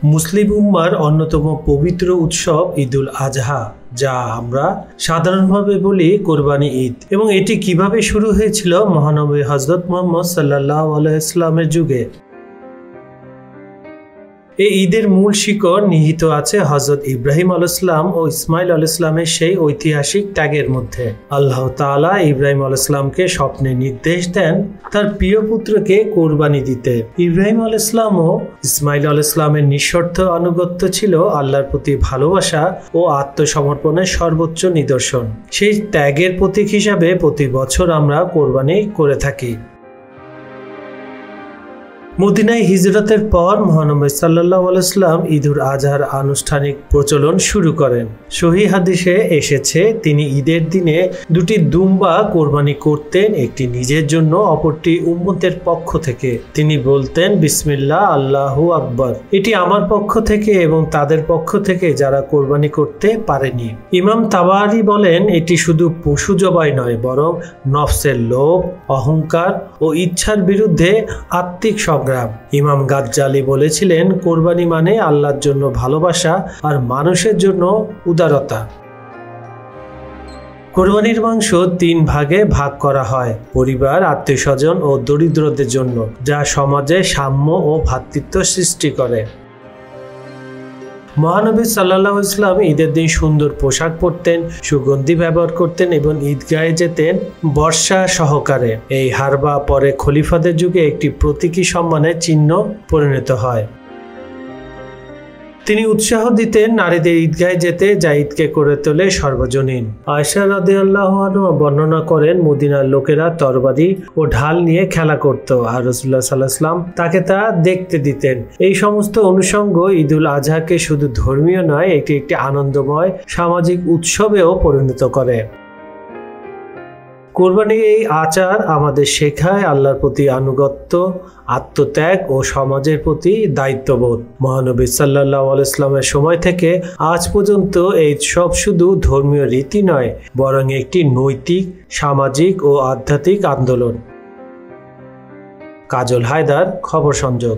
মুসলিম উম্মার অন্যতম পবিত্র উৎসব ঈদুল আজহা, যা আমরা সাধারণভাবে বলি কোরবানি ঈদ। এবং এটি কিভাবে শুরু হয়েছিল মহানবী হযরত মুহাম্মদ সাল্লাল্লাহু আলাইহি ওয়াসাল্লামের যুগে। এই ঈদের মূল শিকড় নিহিত আছে হযরত ইব্রাহিম আলাইহিস সালাম ও ইসমাইল আলাইহিস সালামের সেই ঐতিহাসিক ত্যাগের মধ্যে। আল্লাহ তাআলা ইব্রাহিম আলাইহিস সালামকে স্বপ্নে নির্দেশ দেন তার প্রিয় পুত্রকে কোরবানি দিতে। ইব্রাহিম আলাইহিস সালাম ও ইসমাইল আলাইহিস সালামের নিঃশর্ত আনুগত্য ছিল আল্লাহর প্রতি ভালোবাসা ও আত্মসমর্পণের সর্বোচ্চ নিদর্শন। সেই ত্যাগের প্রতীক হিসাবে প্রতি বছর আমরা কোরবানি করে থাকি। মদিনায় হিজরতের পর মহানবী সাল্লাল্লাহু আলাইহি ওয়াসাল্লাম ঈদুল আজহার আনুষ্ঠানিক প্রচলন শুরু করেন। সহিহ হাদিসে এসেছে, তিনি ঈদের দিনে দুটি দুম্বা কোরবানি করতেন, একটি নিজের জন্য, অপরটি উম্মতের পক্ষ থেকে। তিনি বলতেন, বিসমিল্লাহ, আল্লাহু আকবার, এটি আমার পক্ষ থেকে এবং তাদের পক্ষ থেকে যারা কোরবানি করতে পারেনি। ইমাম তাবারি বলেন, এটি শুধু পশু জবাই নয়, বরং নফসের লোভ, অহংকার ও ইচ্ছার বিরুদ্ধে আত্মিক সংগ্রাম। ইমাম গাজ্জালি বলেছিলেন, কোরবানি মানে আল্লাহর জন্য ভালোবাসা আর মানুষের জন্য উদারতা। কোরবানির মাংস 3 ভাগে ভাগ করা হয়, পরিবার, আত্মীয়স্বজন ও দরিদ্রদের জন্য, যা সমাজে সাম্য ও ভ্রাতৃত্ব সৃষ্টি করে। মহানবী সাল্লাল্লাহু আলাইহি ওয়াসাল্লাম ঈদের দিন সুন্দর পোশাক পরতেন, সুগন্ধি ব্যবহার করতেন এবং ঈদগাহে যেতেন বর্ষা সহকারে। এই হারবা পরে খলিফাদের যুগে একটি প্রতীকী সম্মানের চিহ্ন পরিণত হয়। তিনি উৎসাহ দিতেন নারীদের ঈদগাহে যেতে, যা ঈদকে করে তোলে সর্বজনীন। আয়েশা রাদিয়াল্লাহু আনহা বর্ণনা করেন, মদিনার লোকেরা তরবারি ও ঢাল নিয়ে খেলা করত আর রাসূলুল্লাহ সাল্লাল্লাহু আলাইহি ওয়াসাল্লাম তাকে তা দেখতে দিতেন। এই সমস্ত অনুষঙ্গ ঈদুল আজহাকে শুধু ধর্মীয় নয়, এটি একটি আনন্দময় সামাজিক উৎসবেও পরিণত করে। কোরবানির এই আচার আমাদের শেখায় আল্লাহর প্রতি আনুগত্য, আত্মত্যাগ ও সমাজের প্রতি দায়িত্ববোধ। মহানবী সাল্লাল্লাহু আলাইহি ওয়াসাল্লামের সময় থেকে আজ পর্যন্ত এই উৎসব শুধু ধর্মীয় রীতি নয়, বরং একটি নৈতিক, সামাজিক ও আধ্যাত্মিক আন্দোলন। কাজল হায়দার, খবর সংযোগ।